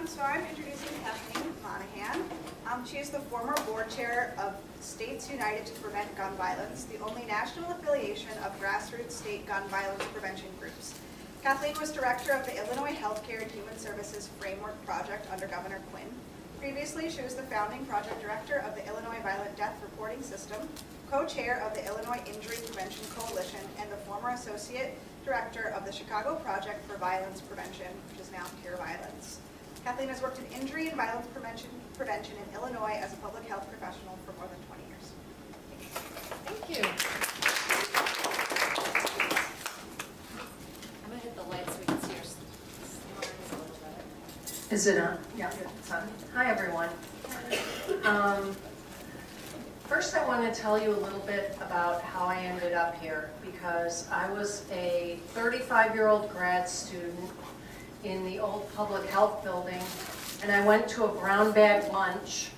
So I'm introducing Kathleen Monahan. She is the former board chair of States United to Prevent Gun Violence, the only national affiliation of grassroots state gun violence prevention groups. Kathleen was director of the Illinois Healthcare and Human Services Framework Project under Governor Quinn. Previously, she was the founding project director of the Illinois Violent Death Reporting System, co-chair of the Illinois Injury Prevention Coalition, and the former associate director of the Chicago Project for Violence Prevention, which is now Cure Violence. Kathleen has worked in injury and violence prevention in Illinois as a public health professional for more than 20 years. Thank you. I'm going to hit the light so we can see your slides a little better. Is it on? Yeah, it's on. Hi, everyone. First, I want to tell you a little bit about how I ended up here, because I was a 35-year-old grad student in the old public health building, and I went to a brown bag lunch.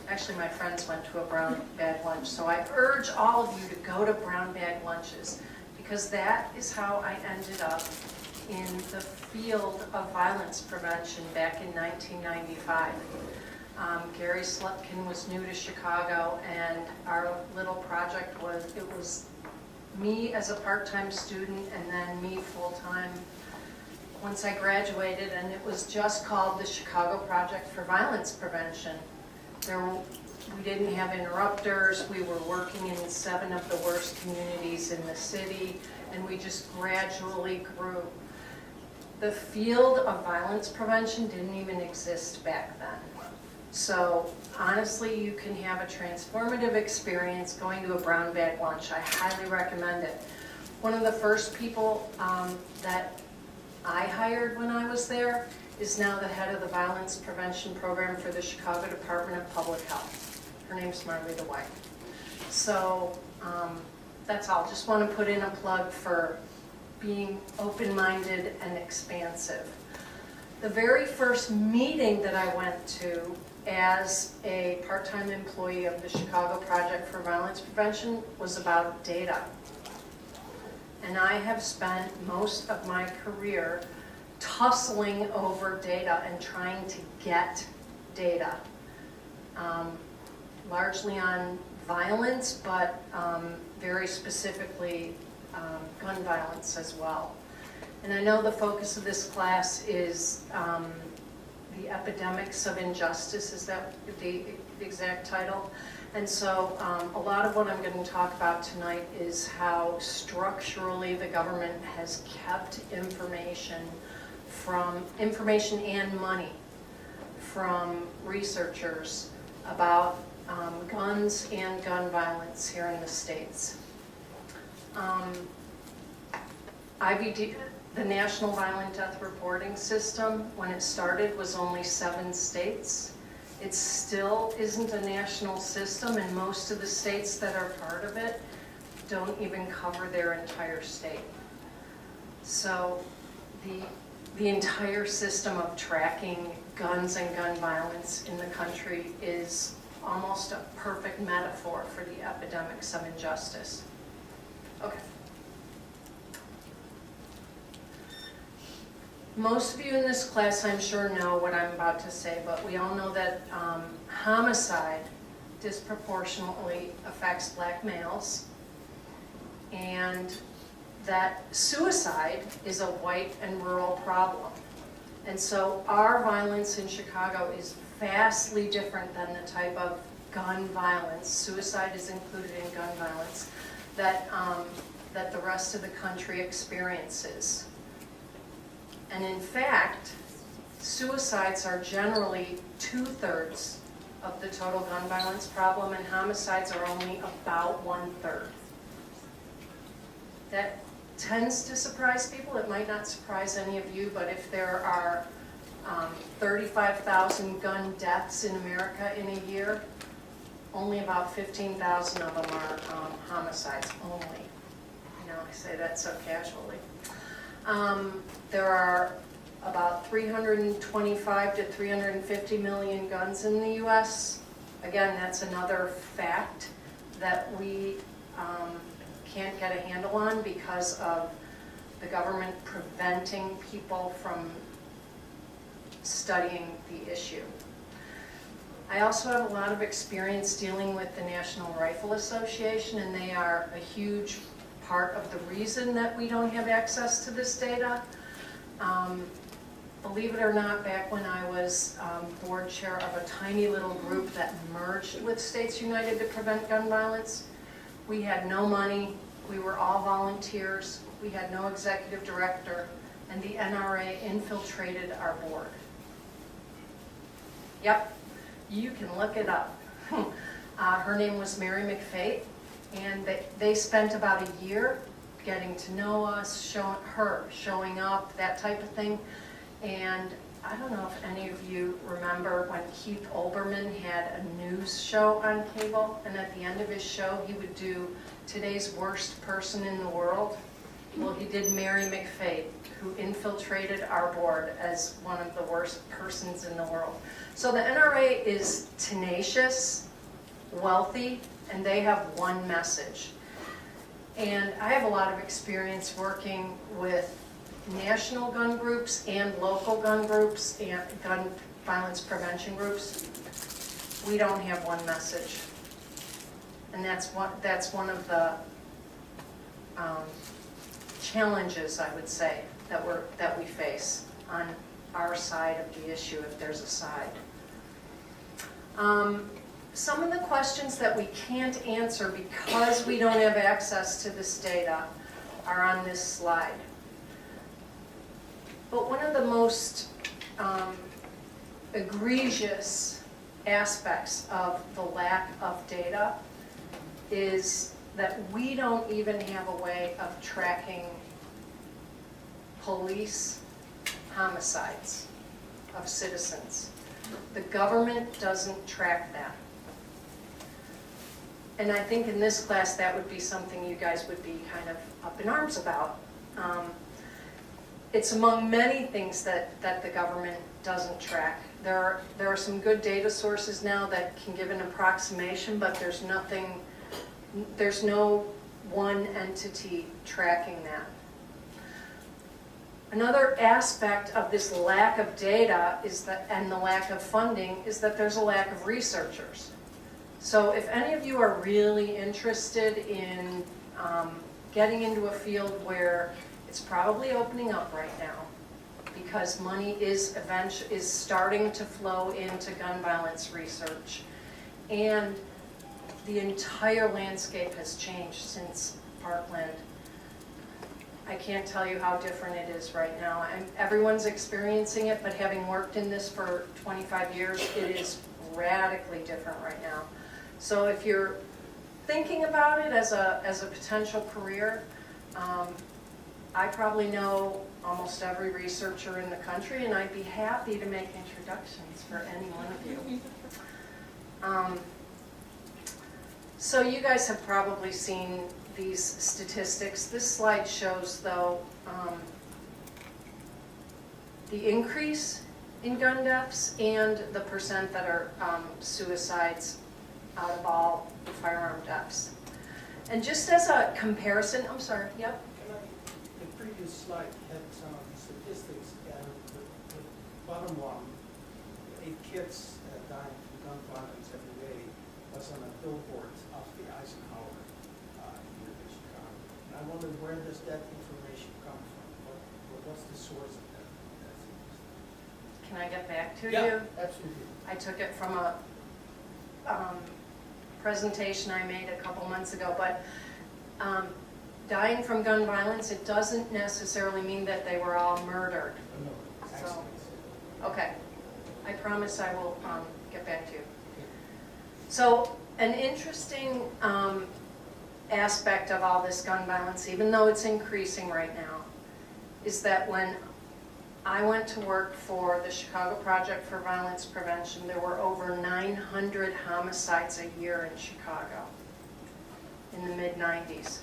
Actually, my friends went to a brown bag lunch, so I urge all of you to go to brown bag lunches, because that is how I ended up in the field of violence prevention back in 1995. Gary Slutkin was new to Chicago, and our little project was me as a part-time student and then me full-time once I graduated, and it was just called the Chicago Project for Violence Prevention. We didn't have interrupters. We were working in 7 of the worst communities in the city, and we just gradually grew. The field of violence prevention didn't even exist back then. So honestly, you can have a transformative experience going to a brown bag lunch. I highly recommend it. One of the first people that I hired when I was there is now the head of the violence prevention program for the Chicago Department of Public Health. Her name's Marlita White. So that's all. Just want to put in a plug for being open-minded and expansive. The very first meeting that I went to as a part-time employee of the Chicago Project for Violence Prevention was about data. And I have spent most of my career tussling over data and trying to get data, largely on violence, but very specifically gun violence as well. And I know the focus of this class is the Epidemics of Injustice, is that the exact title? And so a lot of what I'm going to talk about tonight is how structurally the government has kept information and money from researchers about guns and gun violence here in the States. IVD, the National Violent Death Reporting System, when it started, was only 7 states. It still isn't a national system, and most of the states that are part of it don't even cover their entire state. So the entire system of tracking guns and gun violence in the country is almost a perfect metaphor for the epidemics of injustice. Okay. Most of you in this class, I'm sure, know what I'm about to say, but we all know that homicide disproportionately affects black males, and that suicide is a white and rural problem. And so our violence in Chicago is vastly different than the type of gun violence, suicide is included in gun violence, that the rest of the country experiences. And in fact, suicides are generally 2/3 of the total gun violence problem, and homicides are only about 1/3. That tends to surprise people. It might not surprise any of you, but if there are 35,000 gun deaths in America in a year, only about 15,000 of them are homicides only. You know, I say that so casually. There are about 325 to 350 million guns in the U.S. Again, that's another fact that we can't get a handle on because of the government preventing people from studying the issue. I also have a lot of experience dealing with the National Rifle Association, and they are a huge part of the reason that we don't have access to this data. Believe it or not, back when I was board chair of a tiny little group that merged with States United to Prevent Gun Violence, we had no money, we were all volunteers, we had no executive director, and the NRA infiltrated our board. Yep, you can look it up. Her name was Mary McFate, and they spent about a year getting to know us, showing up, that type of thing. And I don't know if any of you remember when Keith Olbermann had a news show on cable, and at the end of his show he would do today's worst person in the world. Well, he did Mary McFate, who infiltrated our board as one of the worst persons in the world. So the NRA is tenacious, wealthy, and they have one message. And I have a lot of experience working with national gun groups and local gun groups and gun violence prevention groups. We don't have one message. And that's one of the challenges, I would say, that we face on our side of the issue, if there's a side. Some of the questions that we can't answer because we don't have access to this data are on this slide. But one of the most egregious aspects of the lack of data is that we don't even have a way of tracking police homicides of citizens. The government doesn't track that. And I think in this class that would be something you guys would be kind of up in arms about. It's among many things that the government doesn't track. There are some good data sources now that can give an approximation, but there's no one entity tracking that. Another aspect of this lack of data and the lack of funding is that there's a lack of researchers. So if any of you are really interested in getting into a field where it's probably opening up right now because money is starting to flow into gun violence research, and the entire landscape has changed since Parkland. I can't tell you how different it is right now. And everyone's experiencing it, but having worked in this for 25 years, it is radically different right now. So if you're thinking about it as a potential career, I probably know almost every researcher in the country, and I'd be happy to make introductions for any one of you. So you guys have probably seen these statistics. This slide shows, though, the increase in gun deaths and the percent that are suicides out of all the firearm deaths. And just as a comparison, I'm sorry, yep? The previous slide had some of the statistics, and the bottom one, 8 kids dying from gun violence every day, was on a billboard of the Eisenhower here in Chicago. And I wonder, where does that information come from? What's the source of that? Can I get back to you? Yeah, absolutely. I took it from a presentation I made a couple months ago, but dying from gun violence, it doesn't necessarily mean that they were all murdered. No, So, okay, I promise I will get back to you. So an interesting aspect of all this gun violence, even though it's increasing right now, is that when I went to work for the Chicago Project for Violence Prevention, there were over 900 homicides a year in Chicago in the mid-90s.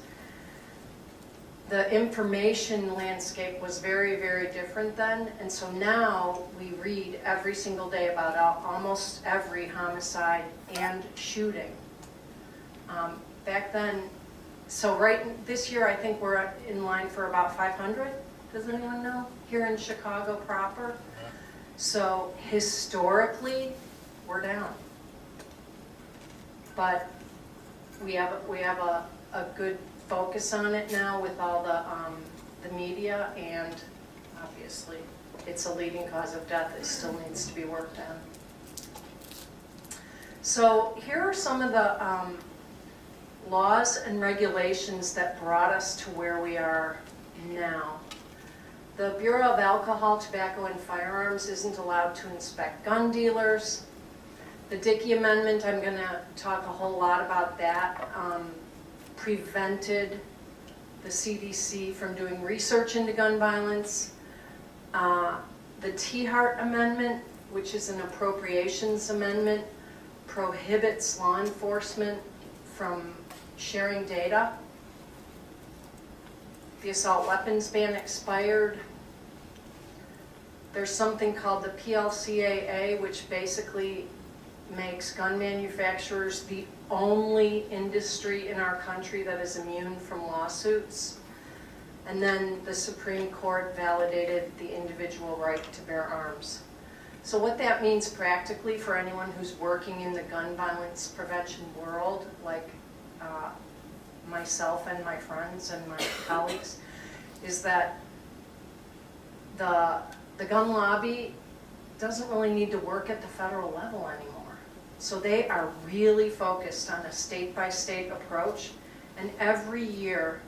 The information landscape was very, very different then, and so now we read every single day about almost every homicide and shooting. Back then, so this year I think we're in line for about 500. Does anyone know? Here in Chicago proper. So historically, we're down. But we have a good focus on it now with all the media, and obviously it's a leading cause of death. It still needs to be worked on. So here are some of the laws and regulations that brought us to where we are now. The Bureau of Alcohol, Tobacco, and Firearms isn't allowed to inspect gun dealers. The Dickey Amendment, I'm going to talk a whole lot about that, prevented the CDC from doing research into gun violence. The T-Hart Amendment, which is an appropriations amendment, prohibits law enforcement from sharing data. The assault weapons ban expired. There's something called the PLCAA, which basically makes gun manufacturers the only industry in our country that is immune from lawsuits. And then the Supreme Court validated the individual right to bear arms. So what that means practically for anyone who's working in the gun violence prevention world, like myself and my friends and my colleagues, is that the gun lobby doesn't really need to work at the federal level anymore. So they are really focused on a state-by-state approach, and every year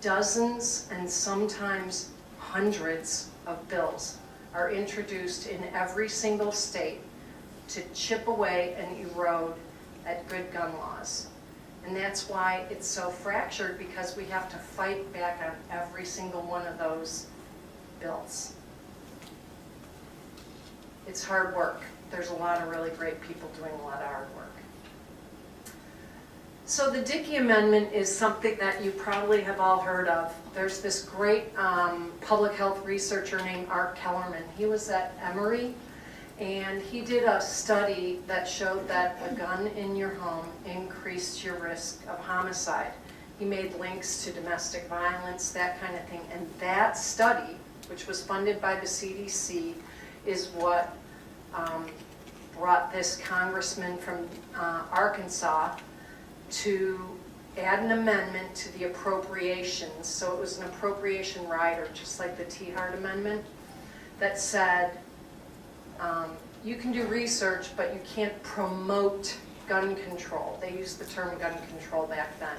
dozens and sometimes hundreds of bills are introduced in every single state to chip away and erode at good gun laws. And that's why it's so fractured, because we have to fight back on every single one of those bills. It's hard work. There's a lot of really great people doing a lot of hard work. So the Dickey Amendment is something that you probably have all heard of. There's this great public health researcher named Art Kellerman. He was at Emory, and he did a study that showed that a gun in your home increased your risk of homicide. He made links to domestic violence, that kind of thing. And that study, which was funded by the CDC, is what brought this congressman from Arkansas to add an amendment to the appropriations. So it was an appropriation rider, just like the T-Hart Amendment, that said you can do research, but you can't promote gun control. They used the term gun control back then.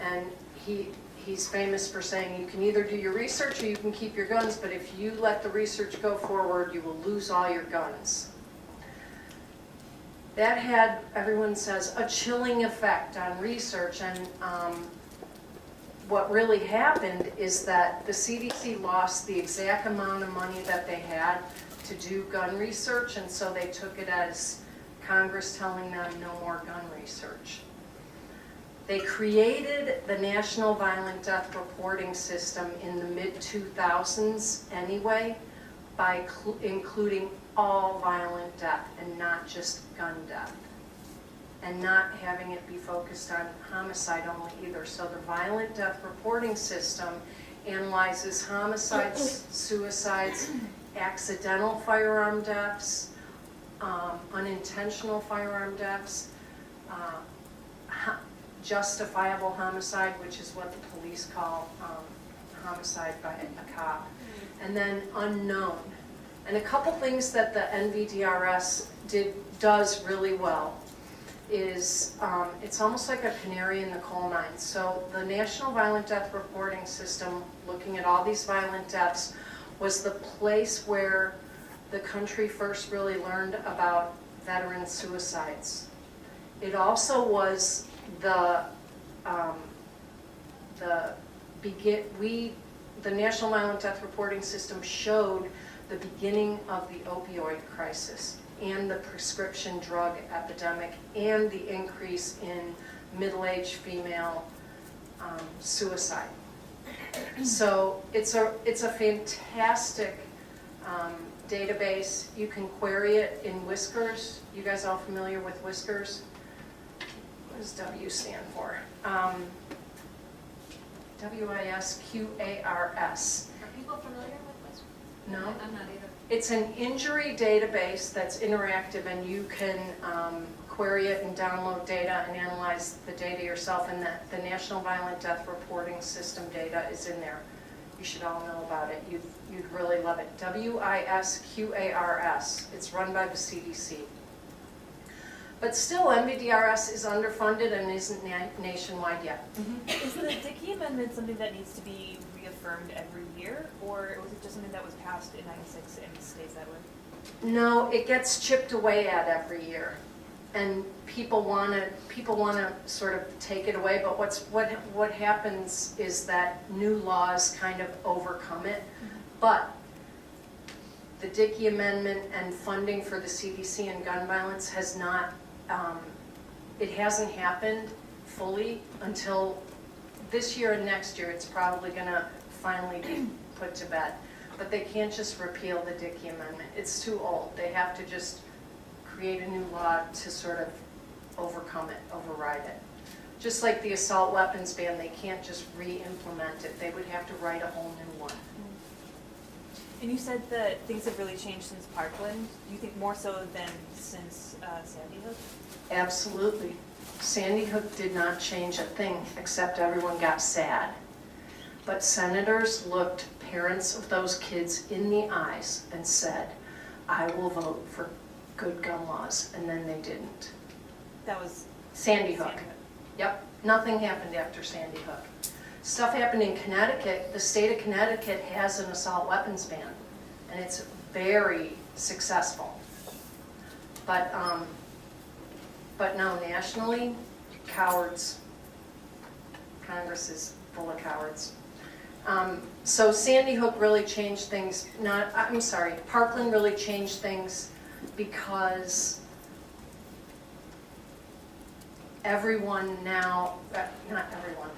And he's famous for saying you can either do your research or you can keep your guns, but if you let the research go forward, you will lose all your guns. That had, everyone says, a chilling effect on research, and what really happened is that the CDC lost the exact amount of money that they had to do gun research, and so they took it as Congress telling them no more gun research. They created the National Violent Death Reporting System in the mid-2000s anyway, by including all violent death and not just gun death, and not having it be focused on homicide only either. So the Violent Death Reporting System analyzes homicides, suicides, accidental firearm deaths, unintentional firearm deaths, justifiable homicide, which is what the police call homicide by a cop, and then unknown. And a couple things that the NVDRS does really well is it's almost like a canary in the coal mine. So the National Violent Death Reporting System, looking at all these violent deaths, was the place where the country first really learned about veteran suicides. It also was the National Violent Death Reporting System showed the beginning of the opioid crisis and the prescription drug epidemic and the increase in middle-aged female suicide. So it's a fantastic database. You can query it in Whiskers. You guys all familiar with Whiskers? What does W stand for? WISQARS. Are people familiar with this? No? I'm not either. It's an injury database that's interactive, and you can query it and download data and analyze the data yourself, and the National Violent Death Reporting System data is in there. You should all know about it. You'd really love it. WISQARS. It's run by the CDC. But still, MVDRS is underfunded and isn't nationwide yet. Is the Dickey Amendment something that needs to be reaffirmed every year, or was it just something that was passed in '96 and stays that way? No, it gets chipped away at every year, and people want to sort of take it away. But what happens is that new laws kind of overcome it. But the Dickey Amendment and funding for the CDC and gun violence has not. It hasn't happened fully until this year and next year. It's probably going to finally be put to bed. But they can't just repeal the Dickey Amendment. It's too old. They have to just create a new law to sort of overcome it, override it. Just like the assault weapons ban, they can't just re-implement it. They would have to write a whole new one. And you said that things have really changed since Parkland. Do you think more so than since Sandy Hook? Absolutely. Sandy Hook did not change a thing, except everyone got sad. But senators looked parents of those kids in the eyes and said, I will vote for good gun laws, and then they didn't. That was Sandy Hook. Yep, nothing happened after Sandy Hook. Stuff happened in Connecticut. The state of Connecticut has an assault weapons ban, and it's very successful. But no, nationally, cowards. Congress is full of cowards. So Sandy Hook really changed things. Parkland really changed things because everyone now, not everyone,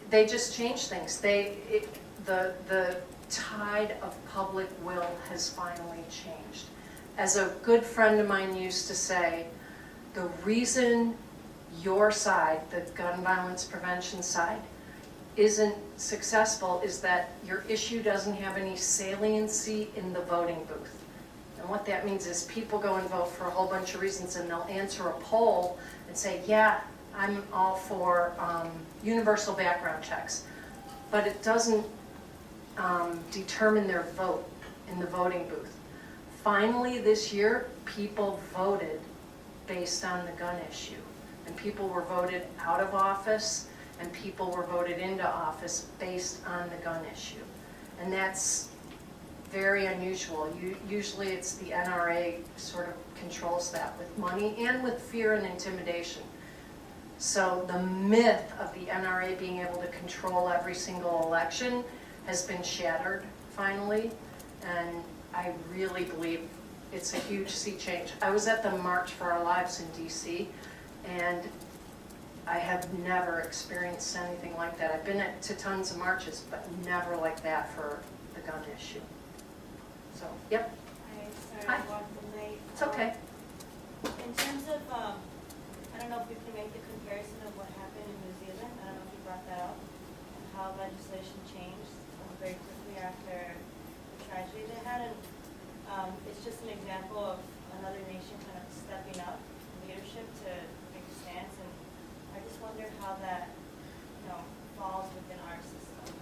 they just changed things. The tide of public will has finally changed. As a good friend of mine used to say, the reason your side, the gun violence prevention side, isn't successful is that your issue doesn't have any saliency in the voting booth. And what that means is people go and vote for a whole bunch of reasons, and they'll answer a poll and say, yeah, I'm all for universal background checks. But it doesn't determine their vote in the voting booth. Finally, this year, people voted based on the gun issue. And people were voted out of office, and people were voted into office based on the gun issue. And that's very unusual. Usually it's the NRA sort of controls that with money and with fear and intimidation. So the myth of the NRA being able to control every single election has been shattered finally, and I really believe it's a huge sea change. I was at the March for Our Lives in DC, and I have never experienced anything like that. I've been to tons of marches, but never like that for the gun issue. So, yep. Hi, Hi. sorry, I walked in late. It's okay. In terms of, I don't know if we can make the comparison of what happened in New Zealand. I don't know if you brought that up, and how legislation changed very quickly after the tragedy they had. And it's just an example of another nation kind of stepping up leadership to take a stance. And I just wonder how that, falls within our system.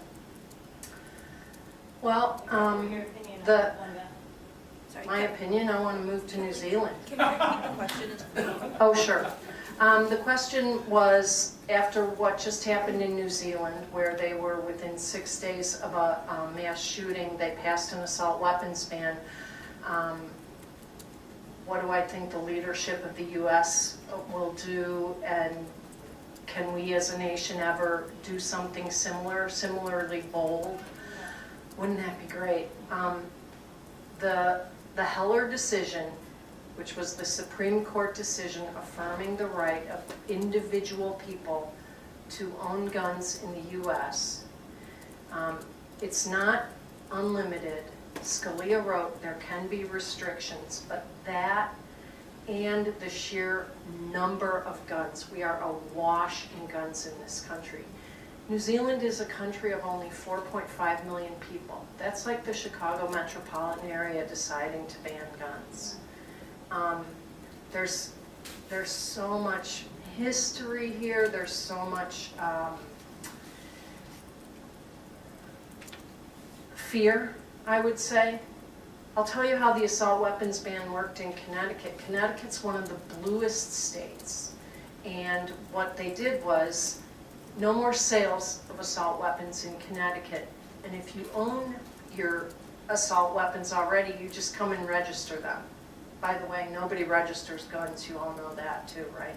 Well, Your opinion the- on that. Sorry. my opinion, I want to move to New Zealand. Can you repeat the question? Oh, sure. The question was, after what just happened in New Zealand, where they were within 6 days of a mass shooting, they passed an assault weapons ban. What do I think the leadership of the U.S. will do, and can we as a nation ever do something similarly bold? Wouldn't that be great? The Heller decision, which was the Supreme Court decision affirming the right of individual people to own guns in the U.S., it's not unlimited. Scalia wrote there can be restrictions, but that and the sheer number of guns, we are awash in guns in this country, New Zealand is a country of only 4.5 million people. That's like the Chicago metropolitan area deciding to ban guns. There's so much history here. There's so much fear, I would say. I'll tell you how the assault weapons ban worked in Connecticut. Connecticut's one of the bluest states. And what they did was no more sales of assault weapons in Connecticut. And if you own your assault weapons already, you just come and register them. By the way, nobody registers guns. You all know that too, right?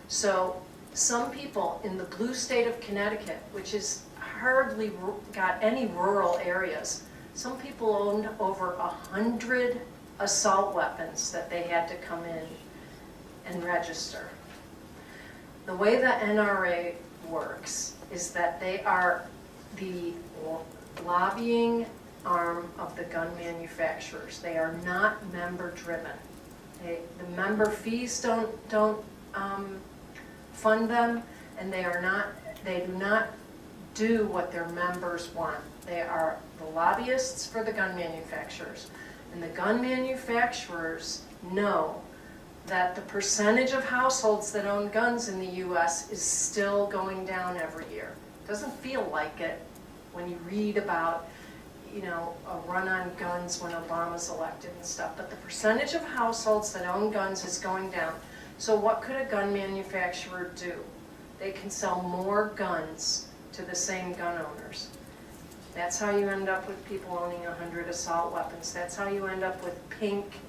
So some people in the blue state of Connecticut, which is hardly got any rural areas, some people owned over 100 assault weapons that they had to come in and register. The way the NRA works is that they are the lobbying arm of the gun manufacturers. They are not member driven. The member fees don't fund them, and they do not do what their members want. They are the lobbyists for the gun manufacturers. And the gun manufacturers know that the percentage of households that own guns in the US is still going down every year. It doesn't feel like it when you read about, you know, a run on guns when Obama's elected and stuff, but the percentage of households that own guns is going down. So what could a gun manufacturer do? They can sell more guns to the same gun owners. That's how you end up with people owning 100 assault weapons. That's how you end up with pink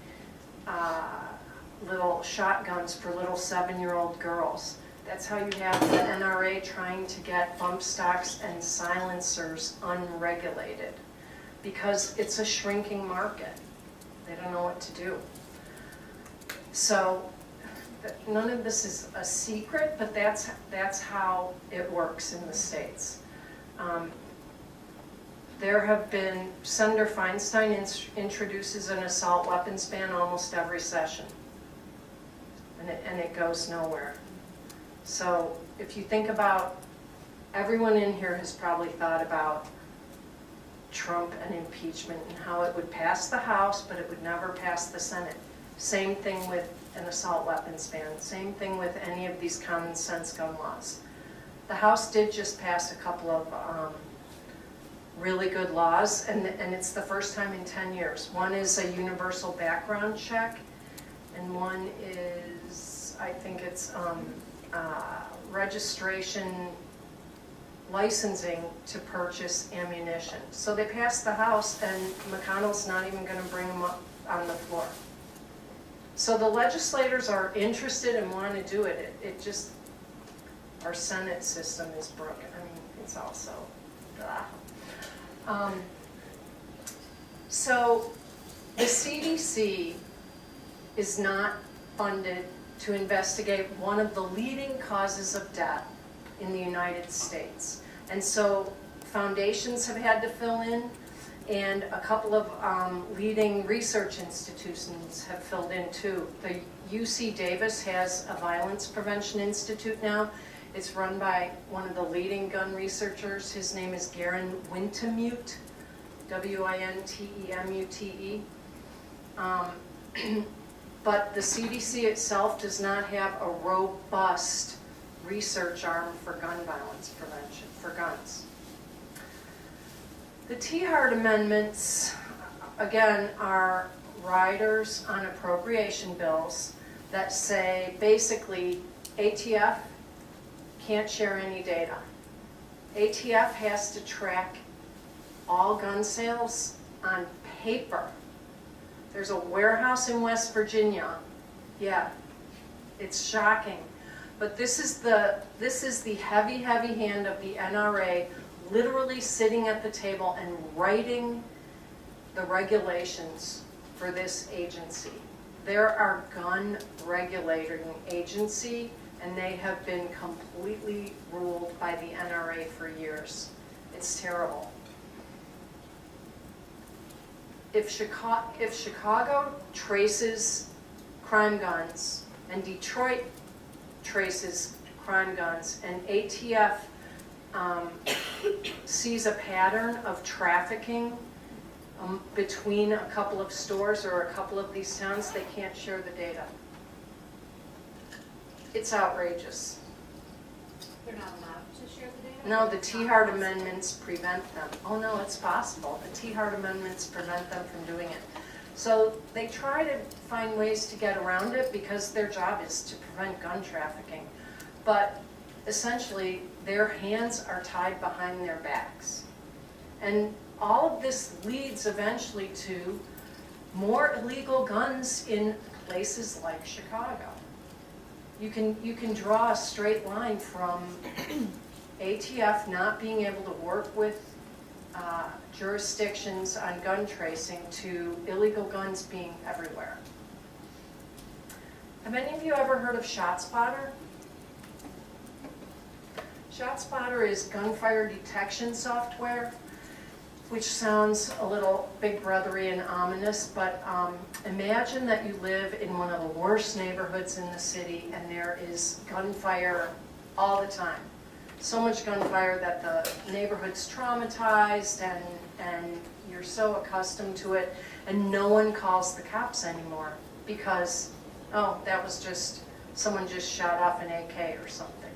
little shotguns for little 7-year-old girls. That's how you have the NRA trying to get bump stocks and silencers unregulated, because it's a shrinking market. They don't know what to do. So none of this is a secret, but that's how it works in the States. There have been, Senator Feinstein introduces an assault weapons ban almost every session, and it goes nowhere. So if you think about, everyone in here has probably thought about Trump and impeachment and how it would pass the House, but it would never pass the Senate. Same thing with an assault weapons ban. Same thing with any of these common sense gun laws. The House did just pass a couple of really good laws, and it's the first time in 10 years. One is a universal background check, and one is, I think it's registration, licensing to purchase ammunition. So they passed the House, and McConnell's not even going to bring them up on the floor. So the legislators are interested and want to do it. It just, our Senate system is broken. I mean, it's also, so the CDC is not funded to investigate one of the leading causes of death in the United States. And so foundations have had to fill in, and a couple of leading research institutions have filled in too. The UC Davis has a violence prevention institute now. It's run by one of the leading gun researchers. His name is Garen Wintemute, W-I-N-T-E-M-U-T-E. But the CDC itself does not have a robust research arm for gun violence prevention, for guns. The T-Hart amendments, again, are riders on appropriation bills that say basically ATF can't share any data. ATF has to track all gun sales on paper. There's a warehouse in West Virginia. Yeah, it's shocking. But this is the heavy, heavy hand of the NRA literally sitting at the table and writing the regulations for this agency. They're our gun regulating agency, and they have been completely ruled by the NRA for years. It's terrible. If Chicago traces crime guns, and Detroit traces crime guns, and ATF sees a pattern of trafficking between a couple of stores or a couple of these towns, they can't share the data. It's outrageous. They're not allowed to share the data? No, the T-Hart amendments prevent them. Oh no, it's possible. The T-Hart amendments prevent them from doing it. So they try to find ways to get around it because their job is to prevent gun trafficking. But essentially, their hands are tied behind their backs. And all of this leads eventually to more illegal guns in places like Chicago. You can draw a straight line from ATF not being able to work with jurisdictions on gun tracing to illegal guns being everywhere. Have any of you ever heard of ShotSpotter? ShotSpotter is gunfire detection software, which sounds a little big brothery and ominous, but imagine that you live in one of the worst neighborhoods in the city and there is gunfire all the time. So much gunfire that the neighborhood's traumatized and you're so accustomed to it, and no one calls the cops anymore because, oh, that was just, someone just shot off an AK or something.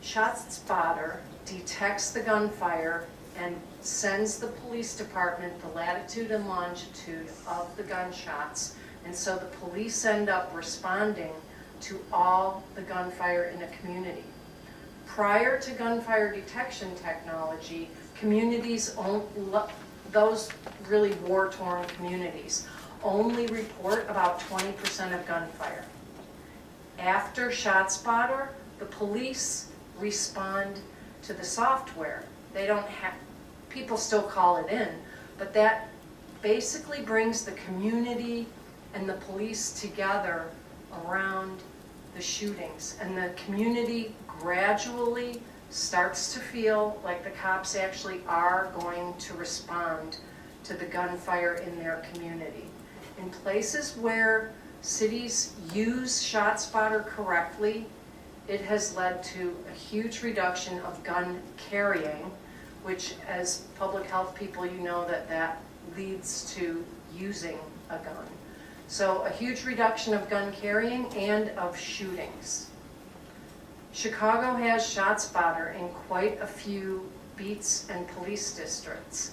ShotSpotter detects the gunfire and sends the police department the latitude and longitude of the gunshots, and so the police end up responding to all the gunfire in a community. Prior to gunfire detection technology, communities, those really war-torn communities, only report about 20% of gunfire. After ShotSpotter, the police respond to the software. They don't have, people still call it in, but that basically brings the community and the police together around the shootings. And the community gradually starts to feel like the cops actually are going to respond to the gunfire in their community. In places where cities use ShotSpotter correctly, it has led to a huge reduction of gun carrying, which as public health people, you know that leads to using a gun. So a huge reduction of gun carrying and of shootings. Chicago has ShotSpotter in quite a few beats and police districts.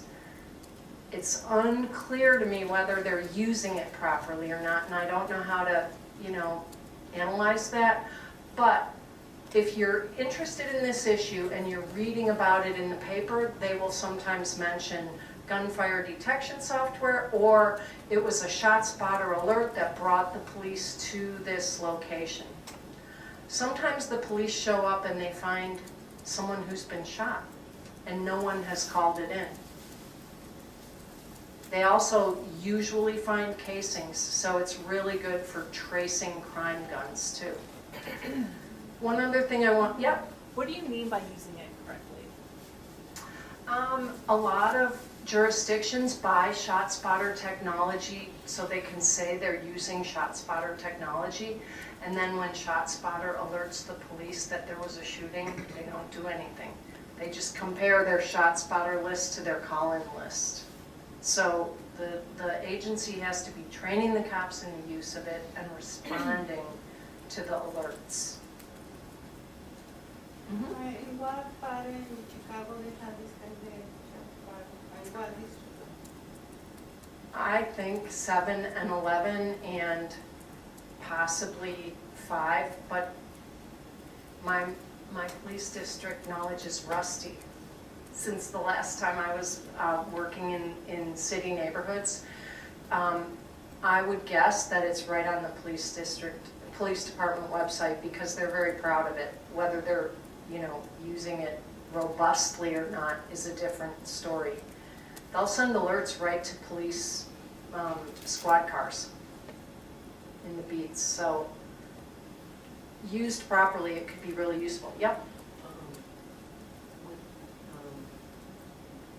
It's unclear to me whether they're using it properly or not, and I don't know how to, analyze that. But if you're interested in this issue and you're reading about it in the paper, they will sometimes mention gunfire detection software, or it was a ShotSpotter alert that brought the police to this location. Sometimes the police show up and they find someone who's been shot and no one has called it in. They also usually find casings, so it's really good for tracing crime guns too. One other thing I want, What do you mean by using it correctly? A lot of jurisdictions buy ShotSpotter technology so they can say they're using ShotSpotter technology, and then when ShotSpotter alerts the police that there was a shooting, they don't do anything. They just compare their ShotSpotter list to their call-in list. So the agency has to be training the cops in the use of it and responding to the alerts. In what part in Chicago they have this kind of ShotSpotter? And what district? I think 7 and 11 and possibly 5, but my police district knowledge is rusty. Since the last time I was working in city neighborhoods, I would guess that it's right on the police department website because they're very proud of it. Whether they're using it robustly or not is a different story. They'll send alerts right to police squad cars in the beats. So used properly, it could be really useful. Yep.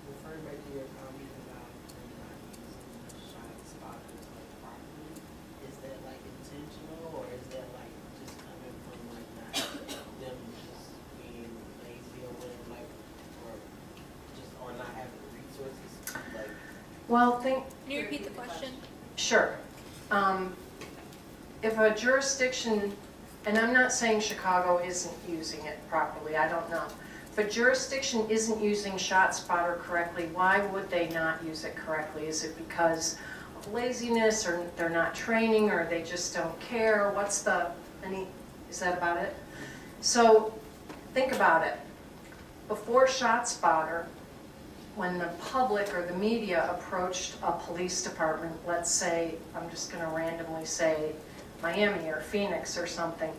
Referring back to your comment about not using the ShotSpotters properly, is that intentional, or is that just coming from not them just being Well, think, Can you repeat the question? sure. If a jurisdiction, and I'm not saying Chicago isn't using it properly, I don't know. If a jurisdiction isn't using ShotSpotter correctly, why would they not use it correctly? Is it because of laziness, or they're not training, or they just don't care? Is that about it? So think about it. Before ShotSpotter, when the public or the media approached a police department, let's say, I'm just going to randomly say Miami or Phoenix or something,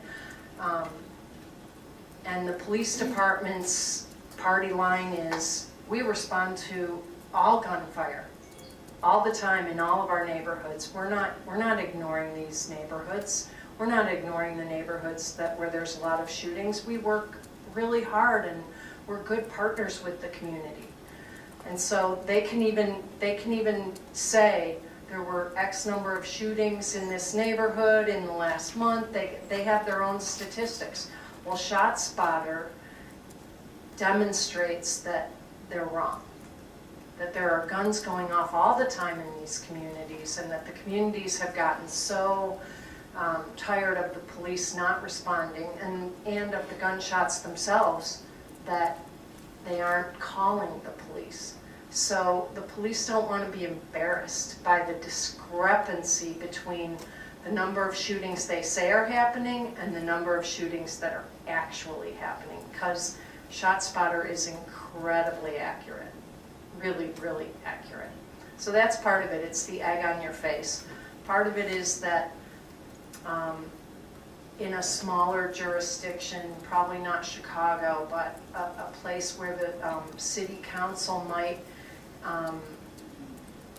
and the police department's party line is, we respond to all gunfire, all the time in all of our neighborhoods. We're not ignoring these neighborhoods. We're not ignoring the neighborhoods where there's a lot of shootings. We work really hard, and we're good partners with the community. And so they can even say there were X number of shootings in this neighborhood in the last month. They have their own statistics. Well, ShotSpotter demonstrates that they're wrong, that there are guns going off all the time in these communities, and that the communities have gotten so tired of the police not responding and of the gunshots themselves that they aren't calling the police. So the police don't want to be embarrassed by the discrepancy between the number of shootings they say are happening and the number of shootings that are actually happening, because ShotSpotter is incredibly accurate, really, really accurate. So that's part of it. It's the egg on your face. Part of it is that in a smaller jurisdiction, probably not Chicago, but a place where the city council might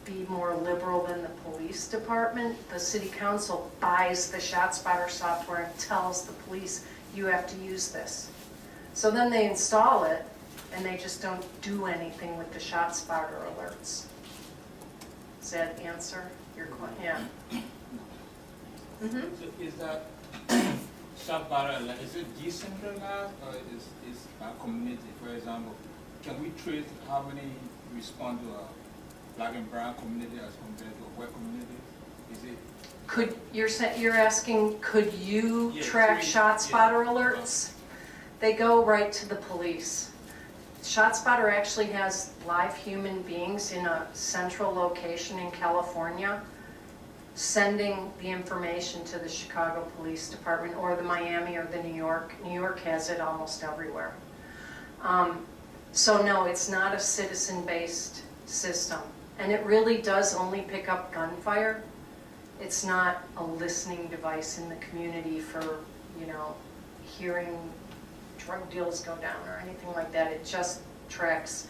be more liberal than the police department, the city council buys the ShotSpotter software and tells the police, you have to use this. So then they install it, and they just don't do anything with the ShotSpotter alerts. Does that answer your question? Yeah. Mm-hmm. So is that ShotSpotter, like, is it decentralized, or is a community? For example, can we trace how many respond to a Black and brown community as compared to a white community? Is it? You're asking, could you Yes, track please. ShotSpotter Yes. alerts? They go right to the police. ShotSpotter actually has live human beings in a central location in California sending the information to the Chicago Police Department or the Miami or the New York. New York has it almost everywhere. So no, it's not a citizen-based system. And it really does only pick up gunfire. It's not a listening device in the community for, hearing drug deals go down or anything like that. It just tracks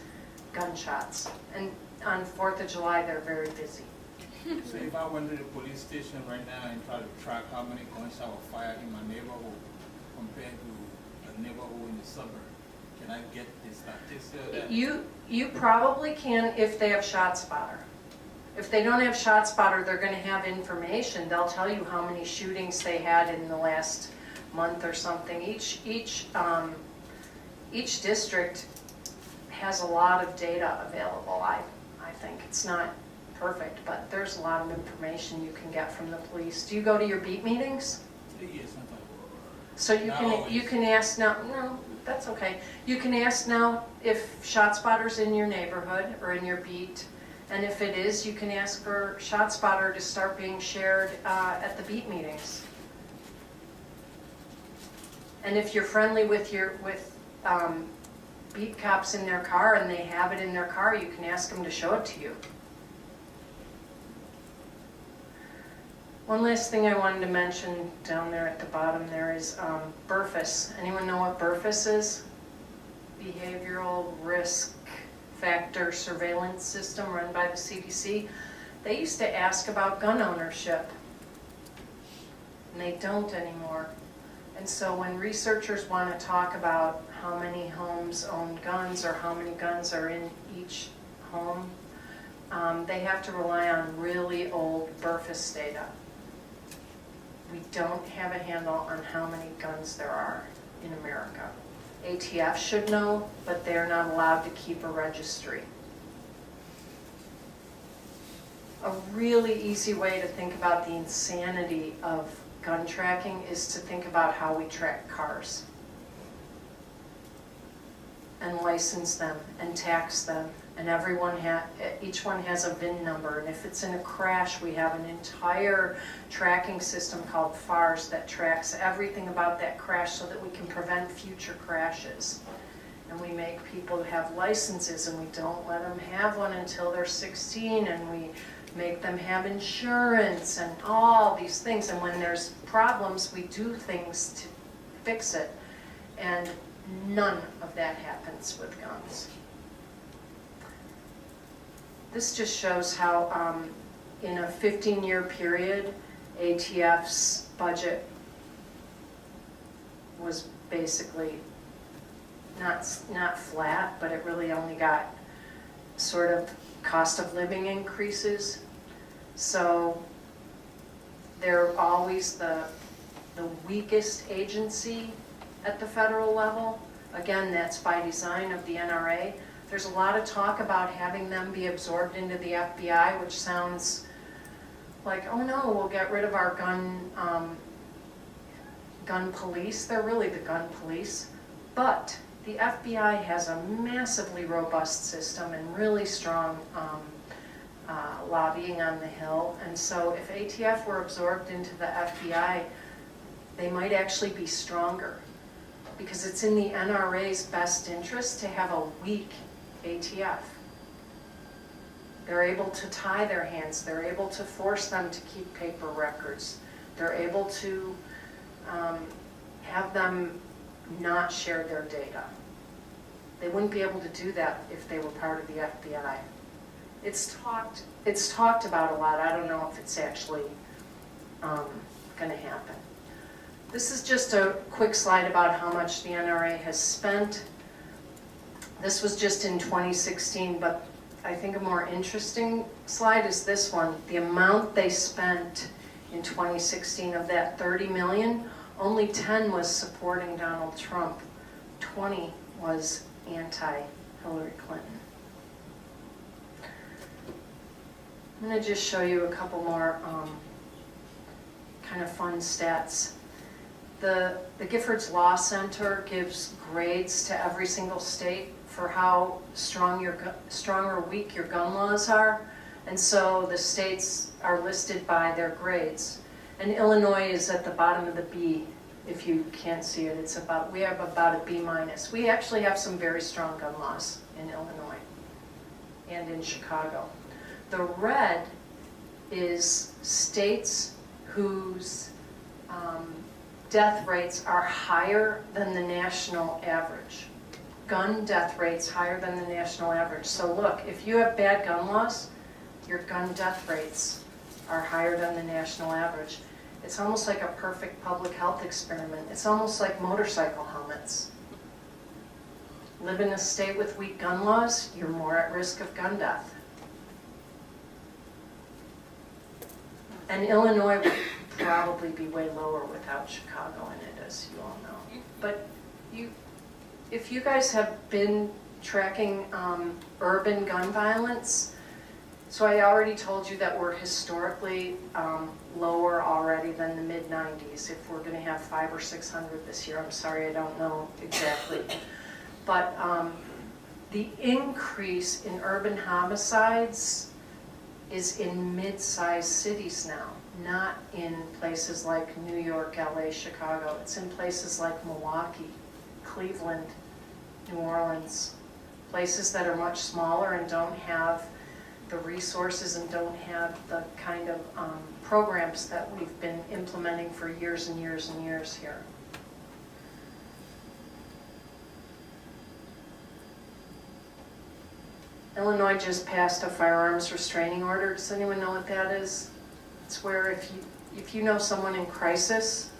gunshots. And on 4th of July, they're very busy. So if I went to the police station right now and try to track how many gunshots were fired in my neighborhood compared to a neighborhood in the suburb, can I get the statistics of that? You probably can if they have ShotSpotter. If they don't have ShotSpotter, they're going to have information. They'll tell you how many shootings they had in the last month or something. Each district has a lot of data available. I think it's not perfect, but there's a lot of information you can get from the police. Do you go to your beat meetings? Yes, sometimes. So you can ask now. No, that's okay. You can ask now if ShotSpotter's in your neighborhood or in your beat, and if it is, you can ask for ShotSpotter to start being shared at the beat meetings. And if you're friendly with beat cops in their car and they have it in their car, you can ask them to show it to you. One last thing I wanted to mention down there at the bottom there is BRFIS. Anyone know what BRFIS is? Behavioral Risk Factor Surveillance System run by the CDC. They used to ask about gun ownership, and they don't anymore. And so when researchers want to talk about how many homes own guns or how many guns are in each home, they have to rely on really old BRFIS data. We don't have a handle on how many guns there are in America. ATF should know, but they're not allowed to keep a registry. A really easy way to think about the insanity of gun tracking is to think about how we track cars and license them and tax them, and each one has a VIN number, and if it's in a crash, we have an entire tracking system called FARS that tracks everything about that crash so that we can prevent future crashes. And we make people have licenses, and we don't let them have one until they're 16, and we make them have insurance and all these things, and when there's problems, we do things to fix it, and none of that happens with guns. This just shows how in a 15-year period, ATF's budget was basically not flat, but it really only got sort of cost of living increases. So they're always the weakest agency at the federal level. Again, that's by design of the NRA. There's a lot of talk about having them be absorbed into the FBI, which sounds like, oh no, we'll get rid of our gun police. They're really the gun police. But the FBI has a massively robust system and really strong lobbying on the Hill. And so if ATF were absorbed into the FBI, they might actually be stronger, because it's in the NRA's best interest to have a weak ATF. They're able to tie their hands. They're able to force them to keep paper records. They're able to have them not share their data. They wouldn't be able to do that if they were part of the FBI. It's talked about a lot. I don't know if it's actually going to happen. This is just a quick slide about how much the NRA has spent. This was just in 2016, but I think a more interesting slide is this one. The amount they spent in 2016 of that 30 million, only 10 was supporting Donald Trump. 20 was anti-Hillary Clinton. I'm going to just show you a couple more kind of fun stats. The Giffords Law Center gives grades to every single state for how strong or weak your gun laws are. And so the states are listed by their grades. And Illinois is at the bottom of the B. If you can't see it, we have about a B minus. We actually have some very strong gun laws in Illinois and in Chicago. The red is states whose death rates are higher than the national average. Gun death rates higher than the national average. So look, if you have bad gun laws, your gun death rates are higher than the national average. It's almost like a perfect public health experiment. It's almost like motorcycle helmets. Live in a state with weak gun laws, you're more at risk of gun death. And Illinois would probably be way lower without Chicago in it, as you all know. But if you guys have been tracking urban gun violence, so I already told you that we're historically lower already than the mid-90s. If we're going to have 500 or 600 this year, I'm sorry, I don't know exactly. But the increase in urban homicides is in mid-sized cities now, not in places like New York, LA, Chicago. It's in places like Milwaukee, Cleveland, New Orleans, places that are much smaller and don't have the resources and don't have the kind of programs that we've been implementing for years and years and years here. Illinois just passed a firearms restraining order. Does anyone know what that is? It's where if you know someone in crisis,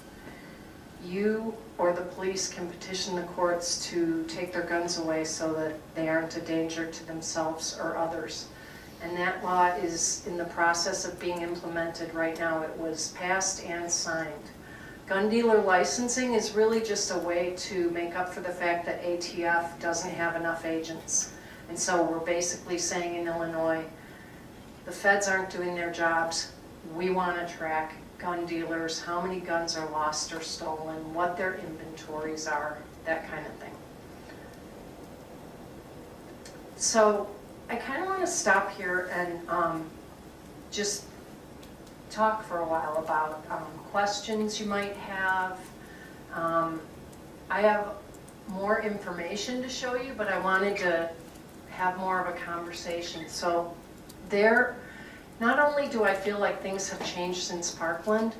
you or the police can petition the courts to take their guns away so that they aren't a danger to themselves or others. And that law is in the process of being implemented right now. It was passed and signed. Gun dealer licensing is really just a way to make up for the fact that ATF doesn't have enough agents. And so we're basically saying in Illinois, the feds aren't doing their jobs. We want to track gun dealers, how many guns are lost or stolen, what their inventories are, that kind of thing. So I kind of want to stop here and just talk for a while about questions you might have. I have more information to show you, but I wanted to have more of a conversation. So not only do I feel like things have changed since Parkland,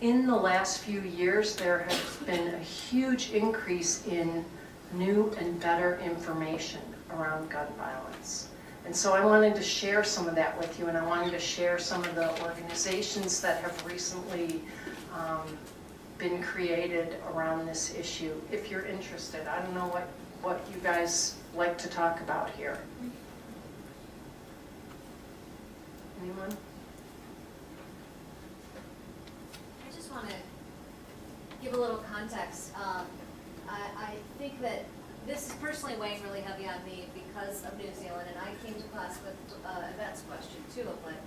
in the last few years there has been a huge increase in new and better information around gun violence. And so I wanted to share some of that with you, and I wanted to share some of the organizations that have recently been created around this issue, if you're interested. I don't know what you guys like to talk about here. Anyone? I just want to give a little context. I think that this is personally weighing really heavy on me because of New Zealand, and I came to class with Yvette's question too of like,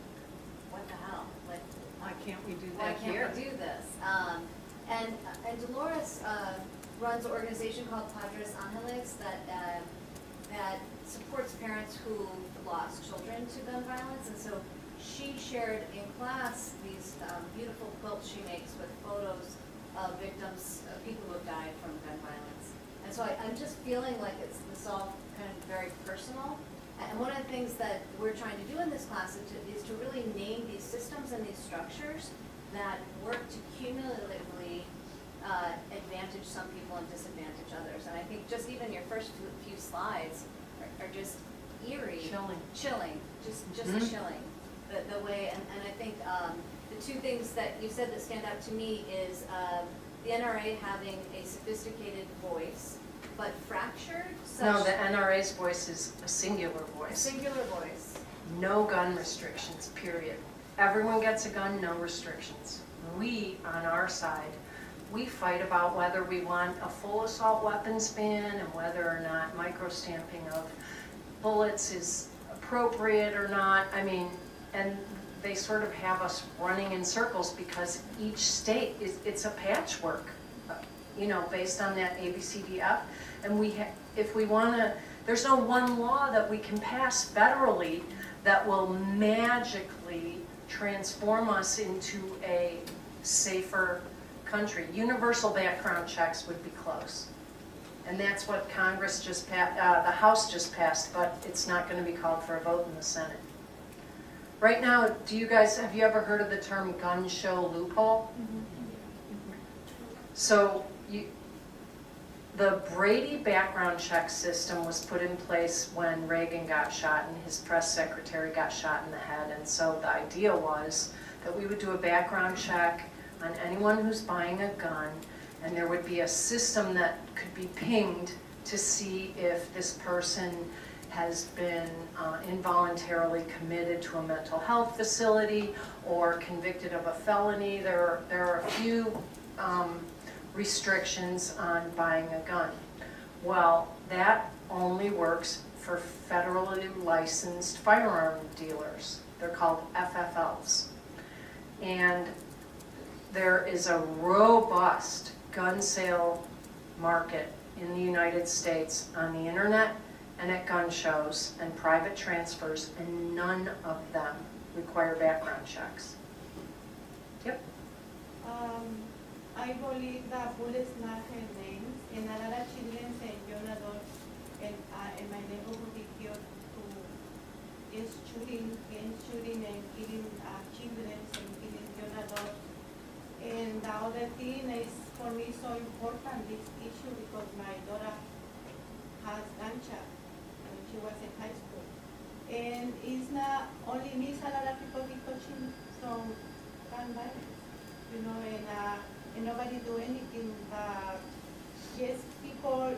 what the hell? Like, Why can't we do why that can't here? we do this? And Dolores runs an organization called Padres Angeles that supports parents who lost children to gun violence, and so she shared in class these beautiful quilts she makes with photos of victims, of people who have died from gun violence. And so I'm just feeling like it's all kind of very personal. And one of the things that we're trying to do in this class is to really name these systems and these structures that work to cumulatively advantage some people and disadvantage others. And I think just even your first few slides are just eerie. Chilling, just chilling. The way, and I think the two things that you said that stand out to me is the NRA having a sophisticated voice, but fractured. No, the NRA's voice is a singular a voice. singular voice. No gun restrictions, period. Everyone gets a gun, no restrictions. We, on our side, we fight about whether we want a full assault weapons ban and whether or not micro-stamping of bullets is appropriate or not. I mean, and they sort of have us running in circles because each state it's a patchwork, you know, based on that ABCDF. And if we want to, there's no one law that we can pass federally that will magically transform us into a safer country. Universal background checks would be close. And that's what Congress just passed, the House just passed, but it's not going to be called for a vote in the Senate. Right now, have you ever heard of the term gun show loophole? So the Brady background check system was put in place when Reagan got shot and his press secretary got shot in the head. And so the idea was that we would do a background check on anyone who's buying a gun, and there would be a system that could be pinged to see if this person has been involuntarily committed to a mental health facility or convicted of a felony. There are a few restrictions on buying a gun. Well, that only works for federally licensed firearm dealers. They're called FFLs. And there is a robust gun sale market in the United States on the internet and at gun shows and private transfers, and none of them require background checks. Yep. I believe that bullets not have names, and a lot of children and young adults in my neighborhood here who is shooting and killing children and killing young adults. And the other thing is, for me, so important, this issue, because my daughter has gunshot when she was in high school. And it's not only me, it's a lot of people be touching from gun violence, you know, and nobody do anything. Yes, people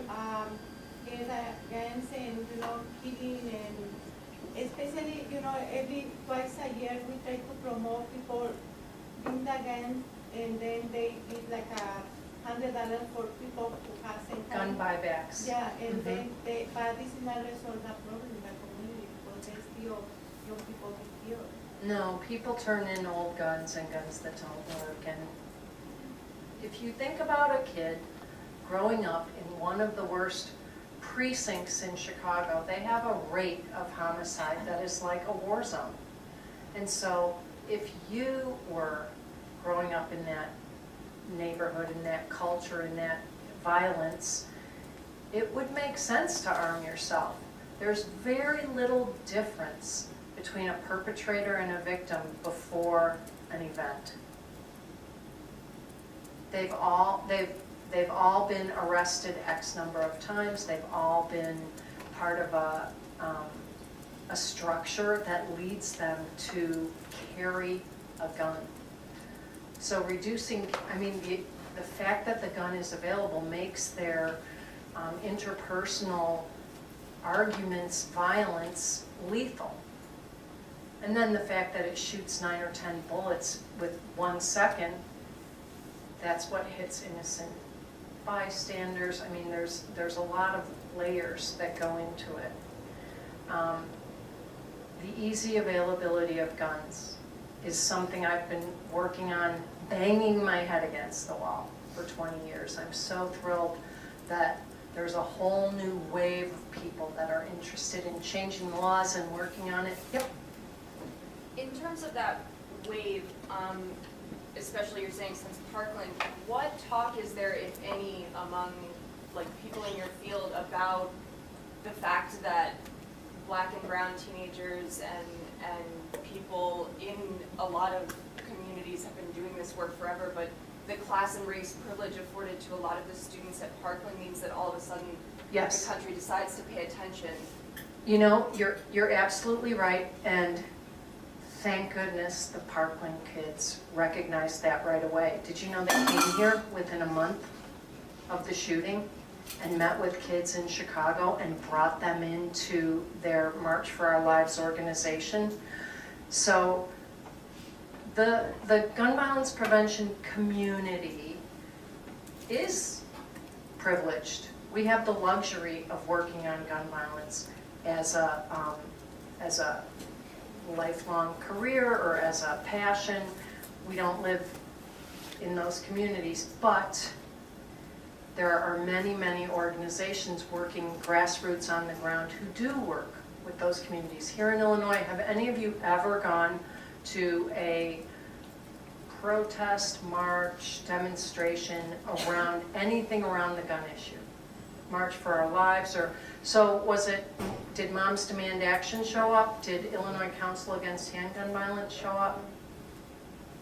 get guns and, you know, killing, and especially, you know, twice a year we try to promote people bring the gun, and then they give like $100 for people who hasn't Gun buybacks. Yeah, and then but this is not resolve the problem in the community, because they still young people get killed. No, people turn in old guns and guns that don't work. And if you think about a kid growing up in one of the worst precincts in Chicago, they have a rate of homicide that is like a war zone. And so if you were growing up in that neighborhood, in that culture, in that violence, it would make sense to arm yourself. There's very little difference between a perpetrator and a victim before an event. They've all been arrested X number of times. They've all been part of a structure that leads them to carry a gun. So reducing, the fact that the gun is available makes their interpersonal arguments, violence, lethal. And then the fact that it shoots 9 or 10 bullets with 1 second, that's what hits innocent bystanders. There's a lot of layers that go into it. The easy availability of guns is something I've been working on, banging my head against the wall for 20 years. I'm so thrilled that there's a whole new wave of people that are interested in changing laws and working on it. Yep. In terms of that wave, especially you're saying since Parkland, what talk is there, if any, among people in your field about the fact that Black and brown teenagers and people in a lot of communities have been doing this work forever, but the class and race privilege afforded to a lot of the students at Parkland means that all of a sudden Yes. the country decides to pay attention? You're absolutely right, and thank goodness the Parkland kids recognized that right away. Did you know they came here within a month of the shooting and met with kids in Chicago and brought them into their March for Our Lives organization? So the gun violence prevention community is privileged. We have the luxury of working on gun violence as a lifelong career or as a passion. We don't live in those communities, but there are many, many organizations working grassroots on the ground who do work with those communities. Here in Illinois, have any of you ever gone to a protest, march, demonstration around anything around the gun issue? March for Our Lives, or so did Moms Demand Action show up? Did Illinois Council Against Handgun Violence show up?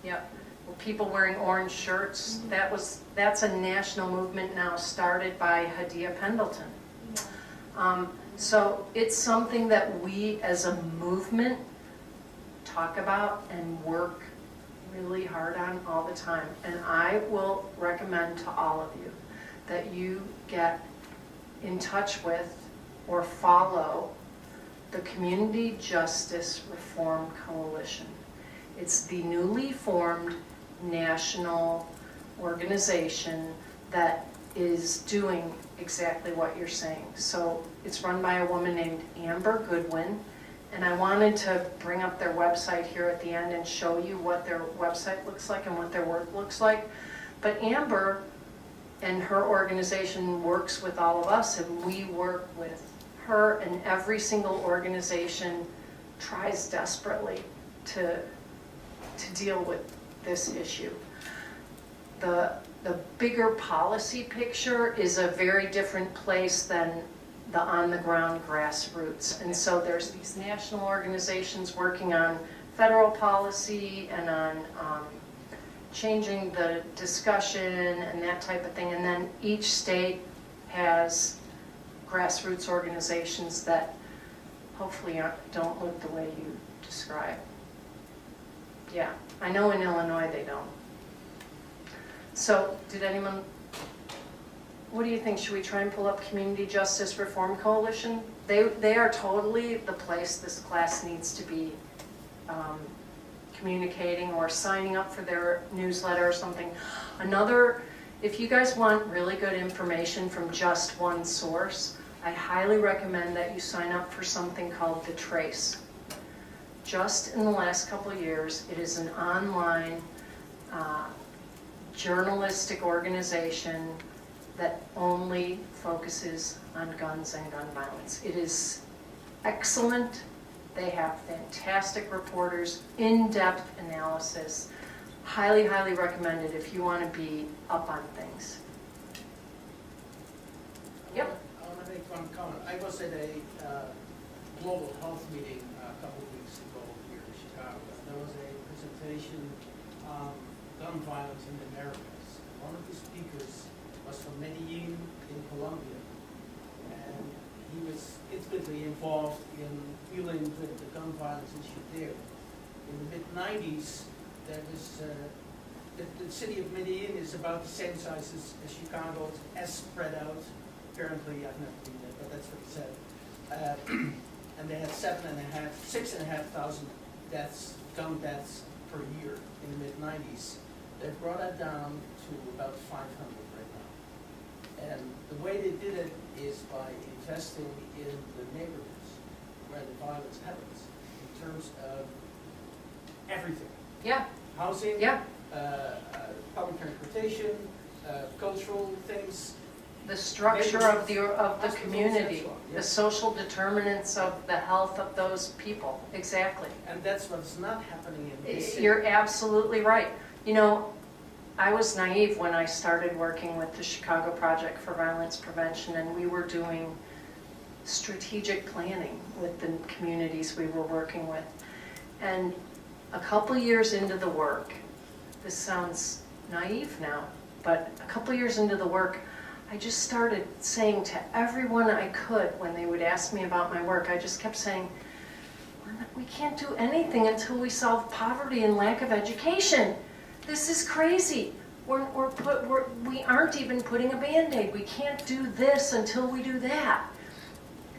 Yep. Were people wearing orange shirts? That's a national movement now started by Hadia Pendleton. So it's something that we as a movement talk about and work really hard on all the time. And I will recommend to all of you that you get in touch with or follow the Community Justice Reform Coalition. It's the newly formed national organization that is doing exactly what you're saying. So it's run by a woman named Amber Goodwin, and I wanted to bring up their website here at the end and show you what their website looks like and what their work looks like. But Amber and her organization works with all of us, and we work with her, and every single organization tries desperately to deal with this issue. The bigger policy picture is a very different place than the on-the-ground grassroots. And so there's these national organizations working on federal policy and on changing the discussion and that type of thing. And then each state has grassroots organizations that hopefully don't look the way you describe. Yeah, I know in Illinois they don't. So, what do you think? Should we try and pull up Community Justice Reform Coalition? They are totally the place this class needs to be communicating or signing up for their newsletter or something. If you guys want really good information from just one source, I highly recommend that you sign up for something called The Trace. just in the last couple of years, it is an online journalistic organization that only focuses on guns and gun violence. It is excellent. They have fantastic reporters, in-depth analysis. Highly, highly recommended if you want to be up on things. Yep. I want to make one comment. I was at a global health meeting a couple of weeks ago here in Chicago. There was a presentation on gun violence in the Americas. One of the speakers was from Medellin in Colombia, and he was intimately involved in dealing with the gun violence issue there. In the mid-90s, there was the city of Medellin is about the same size as Chicago, it's as spread out. Apparently, I've never been there, but that's what he said. And they had 6,500 deaths, gun deaths per year in the mid-90s. They brought that down to about 500 right now. And the way they did it is by investing in the neighborhoods where the violence happens in terms of everything. Yeah. Housing, Yeah. Public transportation, cultural things. The structure of the community, the social determinants of the health of those people, exactly. And that's what's not happening in this city. You're absolutely right. You know, I was naive when I started working with the Chicago Project for Violence Prevention, and we were doing strategic planning with the communities we were working with. And a couple years into the work, this sounds naive now, but a couple years into the work, I just started saying to everyone I could when they would ask me about my work, I just kept saying, we can't do anything until we solve poverty and lack of education. This is crazy. We aren't even putting a Band-Aid. We can't do this until we do that.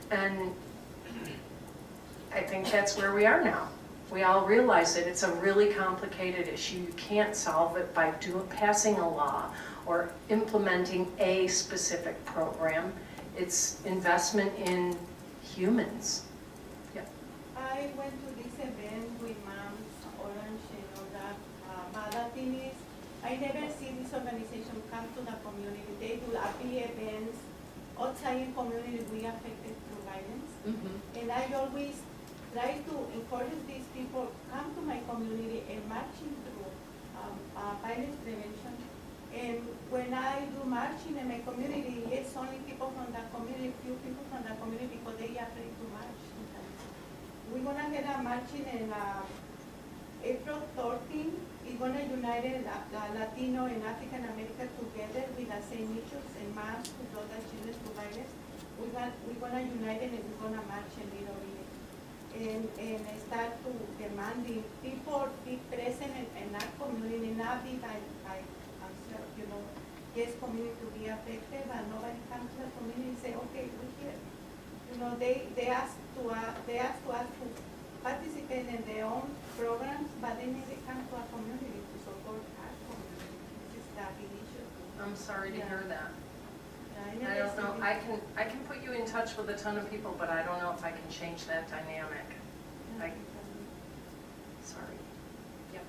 And I think that's where we are now. We all realize that it's a really complicated issue. You can't solve it by passing a law or implementing a specific program. It's investment in humans. Yeah. I went to this event with Moms Orange and all that, but the thing is, I never see this organization come to the community. They do happy events outside in community we affected through violence. Mm-hmm. And I always try to encourage these people come to my community and marching through violence prevention. And when I do marching in my community, it's only people from that community, few people from that community, because they are afraid to march sometimes. We're gonna get a marching in April 13th. It's gonna unite the Latino and African American together with the same issues and mass to draw the children to violence. We're gonna unite and we're gonna march a little bit. And start to demanding people be present in our community, not be by ourselves, you know. Yes, community to be affected, but nobody comes to the community and say, okay, we're here. You know, they ask us to participate in their own programs, but they never come to our community to support our community. This is the big issue. I'm sorry to hear that. Yeah, I don't know, I can put you in touch with a ton of people, but I don't know if I can change that dynamic. Sorry. Yep.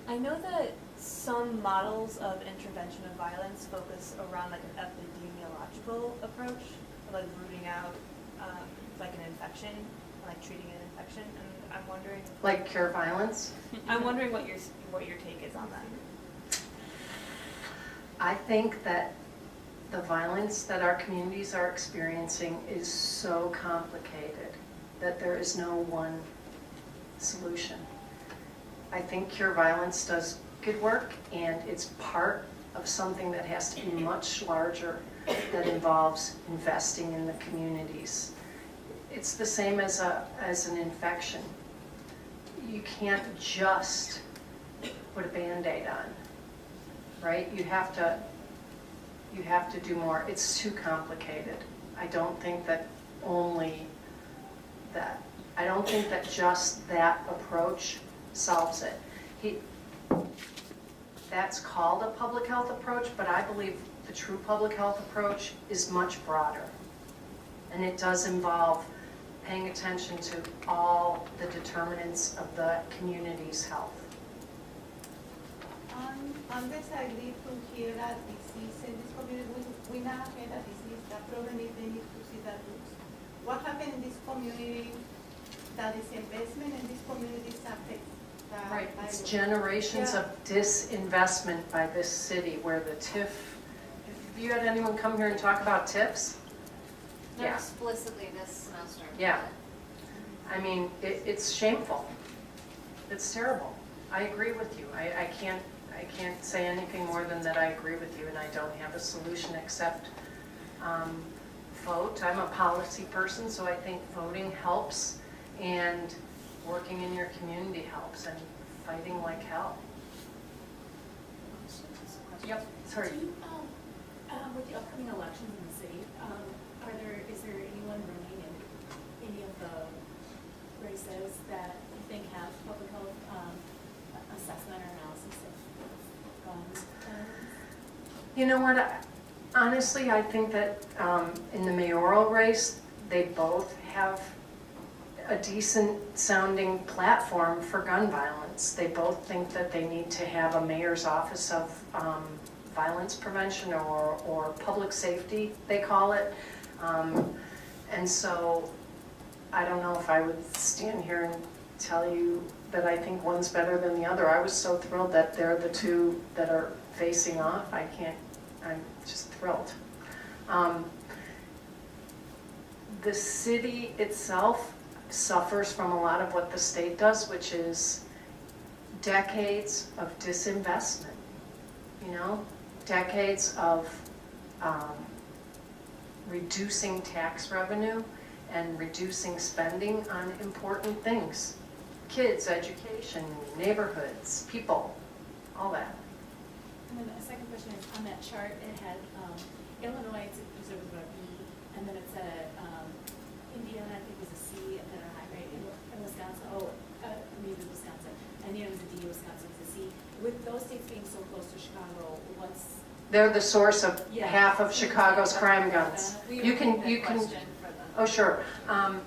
I know that some models of intervention of violence focus around like an epidemiological approach, like rooting out like an infection, like treating an infection, and I'm wondering. Like cure violence? I'm wondering what your take is on that. I think that the violence that our communities are experiencing is so complicated that there is no one solution. I think Cure Violence does good work, and it's part of something that has to be much larger, that involves investing in the communities. It's the same as an infection. You can't just put a Band-Aid on, right? You have to do more. It's too complicated. I don't think that only that. I don't think that just that approach solves it. That's called a public health approach, but I believe the true public health approach is much broader. And it does involve paying attention to all the determinants of the community's health. I'm decided to hear that disease in this community. We now have a disease. The problem is they need to see the roots. What happened in this community that is investment in this community affects the Right, it's livelihood. generations of disinvestment by this city where the TIF, have you had anyone come here and talk about TIFs? Not Yeah. explicitly this semester. Yeah. I mean, it's shameful. It's terrible. I agree with you. I can't say anything more than that I agree with you, and I don't have a solution except vote. I'm a policy person, so I think voting helps, and working in your community helps, and fighting like hell. Yep, sorry. Do you, with the upcoming elections in the city, is there anyone running in any of the races that you think have public health assessment or analysis of guns? You know what, honestly, I think that in the mayoral race, they both have a decent sounding platform for gun violence. They both think that they need to have a mayor's office of violence prevention or public safety, they call it. And so I don't know if I would stand here and tell you that I think one's better than the other. I was so thrilled that they're the two that are facing off. I'm just thrilled. The city itself suffers from a lot of what the state does, which is decades of disinvestment, you know? Decades of reducing tax revenue and reducing spending on important things. Kids, education, neighborhoods, people, all that. And then a second question is, on that chart, it had Illinois, it's preserved with an E, and then it said Indiana, I think was a C, and then a high rate, and Wisconsin, maybe Wisconsin, and it was a D, Wisconsin was a C. With those states being so close to Chicago, what's... They're the source of Yeah. half of Chicago's crime guns. You can, oh sure.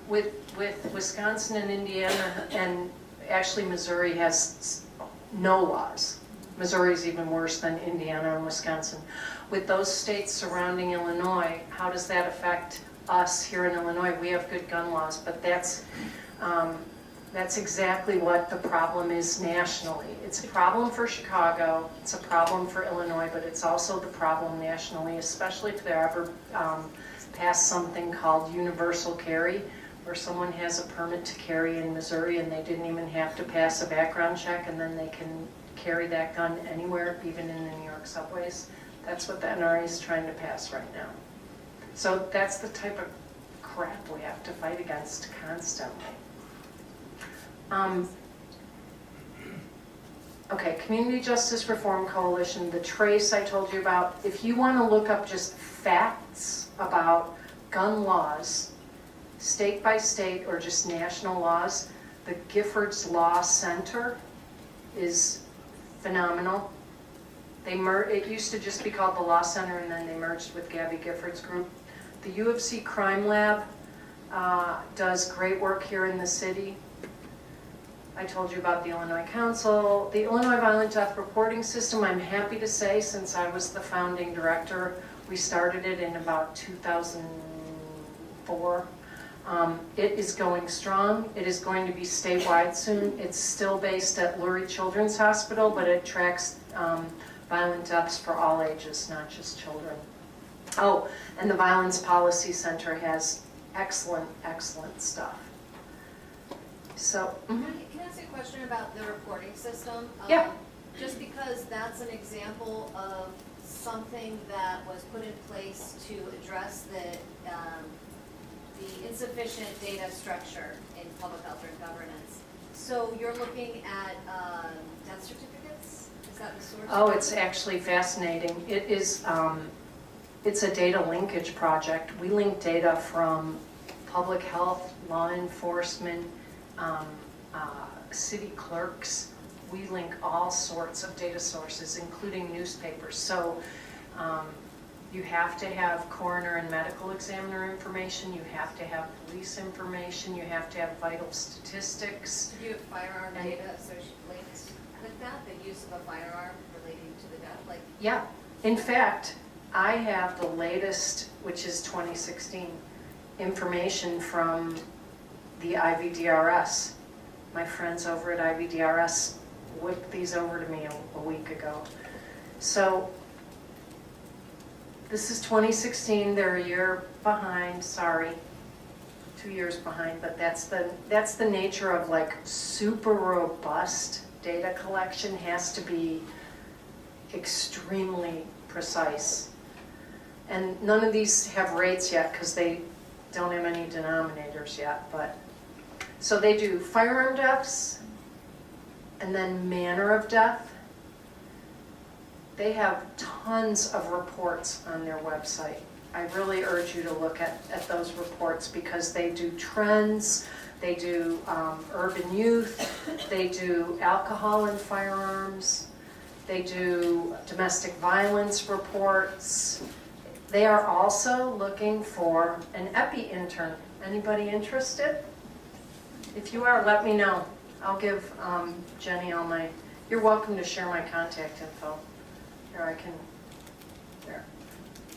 With Wisconsin and Indiana, and actually Missouri has no laws. Missouri's even worse than Indiana and Wisconsin. With those states surrounding Illinois, how does that affect us here in Illinois? We have good gun laws, but that's exactly what the problem is nationally. It's a problem for Chicago, it's a problem for Illinois, but it's also the problem nationally, especially if they ever pass something called universal carry, where someone has a permit to carry in Missouri and they didn't even have to pass a background check, and then they can carry that gun anywhere, even in the New York subways. That's what the NRA is trying to pass right now. So that's the type of crap we have to fight against constantly. Okay, Community Justice Reform Coalition, the trace I told you about. If you want to look up just facts about gun laws, state by state or just national laws, the Giffords Law Center is phenomenal. It used to just be called the Law Center, and then they merged with Gabby Gifford's group. The U of C Crime Lab does great work here in the city. I told you about the Illinois Council. The Illinois Violent Death Reporting System, I'm happy to say, since I was the founding director, we started it in about 2004. It is going strong. It is going to be statewide soon. It's still based at Lurie Children's Hospital, but it tracks violent deaths for all ages, not just children. Oh, and the Violence Policy Center has excellent, excellent stuff. So, Can I ask you a question about the reporting system? Yeah. Just because that's an example of something that was put in place to address the insufficient data structure in public health or governance. So you're looking at death certificates? Is that the source? oh, it's actually fascinating. It is, it's a data linkage project. We link data from public health, law enforcement, city clerks. We link all sorts of data sources, including newspapers. So You have to have coroner and medical examiner information, you have to have police information, you have to have vital statistics. Do you have firearm data associated linked with that, the use of a firearm relating to the death? Like, Yeah, in fact, I have the latest, which is 2016, information from the IVDRS. My friends over at IVDRS whipped these over to me a week ago. So this is 2016, they're a year behind, sorry, 2 years behind, but that's the nature of like super robust data collection. Has to be extremely precise. And none of these have rates yet because they don't have any denominators yet, but so they do firearm deaths and then manner of death. They have tons of reports on their website. I really urge you to look at those reports because they do trends, they do urban youth, they do alcohol and firearms, they do domestic violence reports. They are also looking for an epi intern. Anybody interested? If you are, let me know. I'll give Jenny all my, you're welcome to share my contact info. Here, there,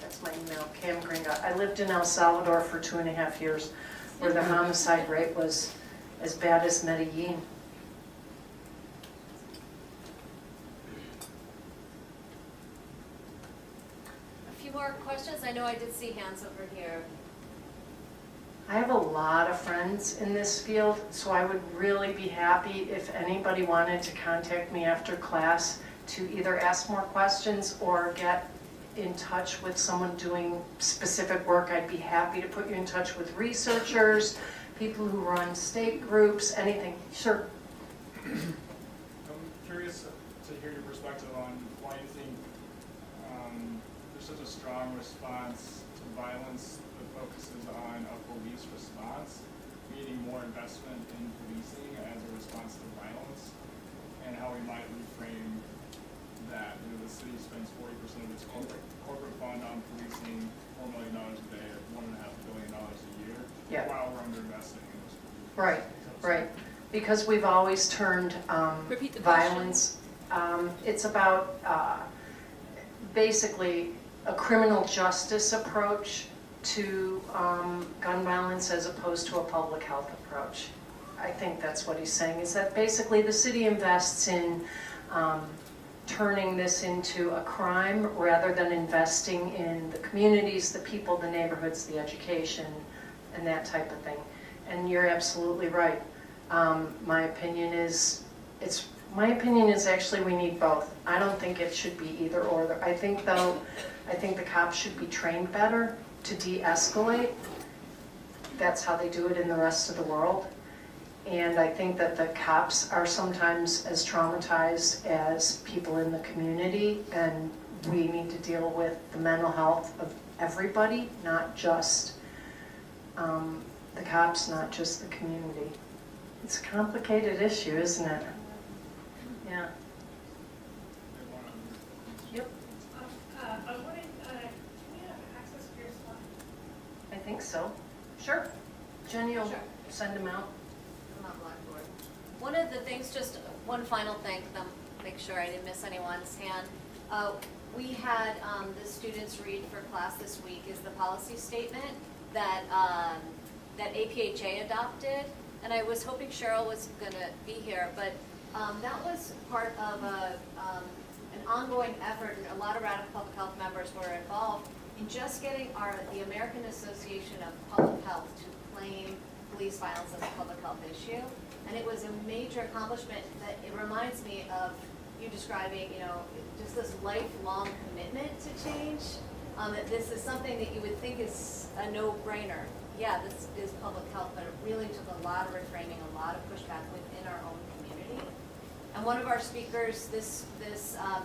that's my email, Cam Gringa. I lived in El Salvador for 2.5 years, where the homicide rate was as bad as Medellin. a few more questions? I know I did see hands over here. I have a lot of friends in this field, so I would really be happy if anybody wanted to contact me after class to either ask more questions or get in touch with someone doing specific work. I'd be happy to put you in touch with researchers, people who run state groups, anything. Sure. I'm curious to hear your perspective on why you think there's such a strong response to violence that focuses on a police response, meaning more investment in policing as a response to violence, and how we might reframe that. You know, the city spends 40% of its corporate fund on policing, $4 million a day at $1.5 billion a year, Yeah. while we're underinvesting in those police. Right, right. Because we've always turned Repeat the violence. It's about basically a criminal justice approach to gun violence as opposed to a public health approach. I think that's what he's saying, is that basically the city invests in turning this into a crime rather than investing in the communities, the people, the neighborhoods, the education, and that type of thing. And you're absolutely right. My opinion is actually we need both. I don't think it should be either or. I think the cops should be trained better to de-escalate. That's how they do it in the rest of the world. And I think that the cops are sometimes as traumatized as people in the community, and we need to deal with the mental health of everybody, not just the cops, not just the community. It's a complicated issue, isn't it? Yeah. Yep. I was wondering, can we have access to your slide? I think so. Sure. Jenny will Sure. send them out. I'm on Blackboard. One of the things, just one final thing, make sure I didn't miss anyone's hand. We had the students read for class this week is the policy statement that that APHA adopted, and I was hoping Cheryl was going to be here, but that was part of an ongoing effort, and a lot of Radical Public Health members were involved in just getting the American Association of Public Health to claim police violence as a public health issue. And it was a major accomplishment that it reminds me of you describing, just this lifelong commitment to change. That this is something that you would think is a no-brainer. Yeah, this is public health, but it really took a lot of reframing, a lot of pushback within our own community. And one of our speakers this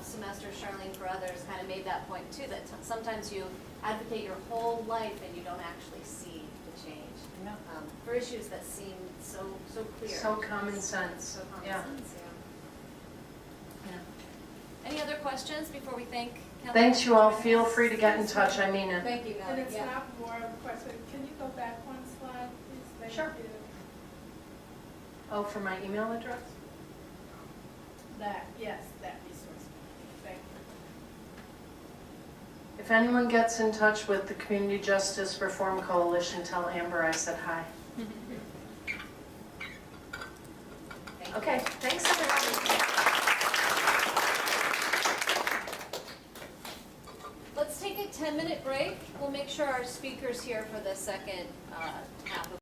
semester, Charlene Carruthers, kind of made that point too, that sometimes you advocate your whole life and you don't actually see the change. For issues that seem so clear. So common sense. So common Yeah. sense, yeah. Any other questions before we thank Kathleen? Thanks, you all. Feel free to get in touch. I mean it. Thank you, And Melanie. it's Yeah. not more of a question, can you go back one slide, please? Thank Sure. you. Oh, for my email address? That, yes, that resource. Thank you. If anyone gets in touch with the Community Justice Reform Coalition, tell Amber I said hi. Thank Okay, you. thanks everyone. Let's take a 10-minute break. We'll make sure our speaker's here for the second half of